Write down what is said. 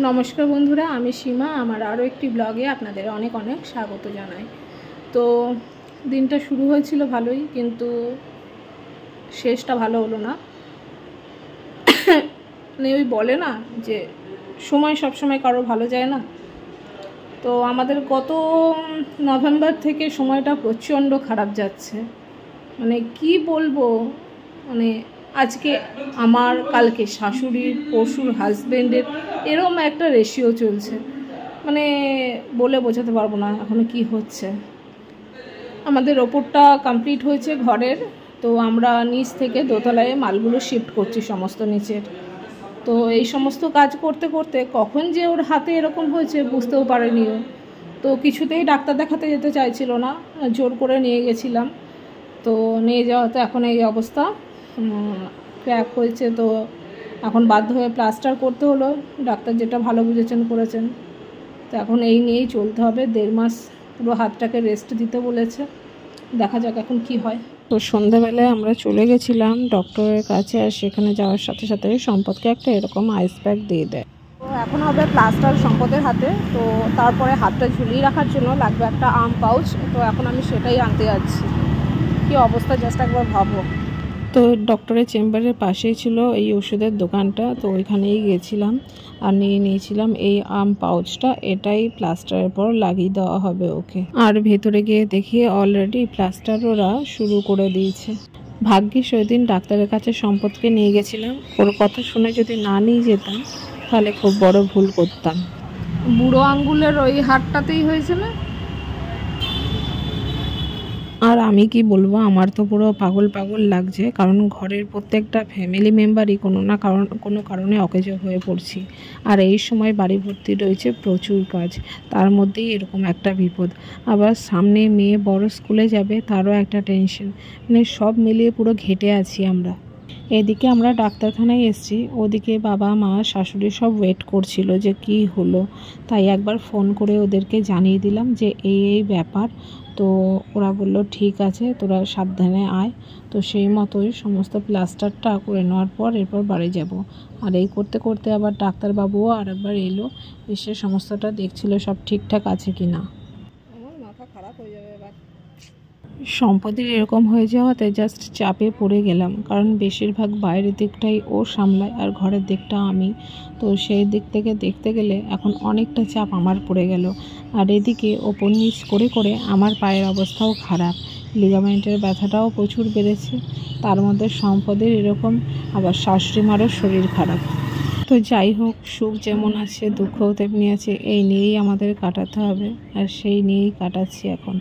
নমস্কার বন্ধুরা, আমি সীমা। আমার আরও একটি ব্লগে আপনাদের অনেক অনেক স্বাগত জানাই। তো দিনটা শুরু হয়েছিল ভালোই, কিন্তু শেষটা ভালো হলো না। মানে ওই বলে না যে সময় সব সময় কারো ভালো যায় না। তো আমাদের গত নভেম্বর থেকে সময়টা প্রচণ্ড খারাপ যাচ্ছে। মানে কি বলবো, মানে আজকে আমার, কালকে শাশুড়ির, পরশুর হাজব্যান্ডের, এরকম একটা রেশিও চলছে। মানে বলে বোঝাতে পারবো না এখন কি হচ্ছে। আমাদের ওপরটা কমপ্লিট হয়েছে ঘরের, তো আমরা নিচ থেকে দোতলায় মালগুলো শিফট করছি সমস্ত নিচের। তো এই সমস্ত কাজ করতে করতে কখন যে ওর হাতে এরকম হয়েছে বুঝতেও পারেনি ও। তো কিছুতেই ডাক্তার দেখাতে যেতে চাইছিল না, জোর করে নিয়ে গেছিলাম। তো নিয়ে যাওয়াতে এখন এই অবস্থা, ক্র্যাক হয়েছে। তো এখন বাধ্য হয়ে প্লাস্টার করতে হলো, ডাক্তার যেটা ভালো বুঝেছেন করেছেন। তো এখন এই নিয়েই চলতে হবে। 1.5 মাস পুরো হাতটাকে রেস্ট দিতে বলেছে, দেখা যাক এখন কি হয়। তো সন্ধ্যাবেলায় আমরা চলে গেছিলাম ডক্টরের কাছে, আর সেখানে যাওয়ার সাথে সাথে সম্পদকে একটা এরকম আইস প্যাক দিয়ে দেয়। তো এখন হবে প্লাস্টার সম্পদের হাতে। তো তারপরে হাতটা ঝুলিয়ে রাখার জন্য লাগবে একটা আর্ম পাউচ। তো এখন আমি সেটাই আনতে যাচ্ছি। কি অবস্থা জাস্ট একবার ভাবো। তো ডক্টরের চেম্বারের পাশেই ছিল এই ওষুধের দোকানটা, তো ওইখানেই গেছিলাম আর নিয়ে নিয়েছিলাম এই আর্ম পাউচটা। এটাই প্লাস্টারের পর লাগিয়ে দেওয়া হবে ওকে। আর ভেতরে গিয়ে দেখি অলরেডি প্লাস্টার ওরা শুরু করে দিয়েছে। ভাগ্যিস ওই দিন ডাক্তারের কাছে সম্পদকে নিয়ে গেছিলাম, ওর কথা শুনে যদি না নিয়ে যেতাম তাহলে খুব বড় ভুল করতাম। বুড়ো আঙ্গুলের ওই হাড়টাতেই হয়েছে না? আর আমি কি বলবো, আমার তো পুরো পাগল পাগল লাগছে, কারণ ঘরের প্রত্যেকটা ফ্যামিলি মেম্বারই কোনো কারণে অকেজো হয়ে পড়ছি। আর এই সময় বাড়ি ভর্তি রয়েছে প্রচুর কাজ, তার মধ্যেই এরকম একটা বিপদ। আবার সামনে মেয়ে বড় স্কুলে যাবে, তারও একটা টেনশন। মানে সব মিলিয়ে পুরো ঘেটে আছি আমরা। এদিকে আমরা ডাক্তারখানায় এসেছি, ওদিকে বাবা মা শাশুড়ি সব ওয়েট করছিল যে কি হলো। তাই একবার ফোন করে ওদেরকে জানিয়ে দিলাম যে এই ব্যাপার। তো ওরা বললো ঠিক আছে, তোরা সাবধানে আয়। তো সেই মতোই সমস্ত প্লাস্টারটা করে নেওয়ার পর এরপর বাড়ি যাব। আর এই করতে করতে আবার ডাক্তারবাবুও আর একবার এলো, এসে সমস্তটা দেখছিল সব ঠিকঠাক আছে কি না। আমার মাথা খারাপ হয়ে যাবে এবার। সম্পদের এরকম হয়ে যাওয়াতে জাস্ট চাপে পড়ে গেলাম, কারণ বেশিরভাগ বাইরের দিকটাই ও সামলায় আর ঘরের দিকটা আমি। তো সেই দিক থেকে দেখতে গেলে এখন অনেকটা চাপ আমার পড়ে গেল। আর এদিকে ওপর নিচ করে করে আমার পায়ের অবস্থাও খারাপ, লিগামেন্টের ব্যথাটাও প্রচুর বেড়েছে। তার মধ্যে সম্পদের এরকম, আবার শাশুড়ি মারও শরীর খারাপ। তো যাই হোক, সুখ যেমন আছে দুঃখও তেমনি আছে, এই নিয়েই আমাদের কাটাতে হবে, আর সেই নিয়েই কাটাচ্ছি এখন।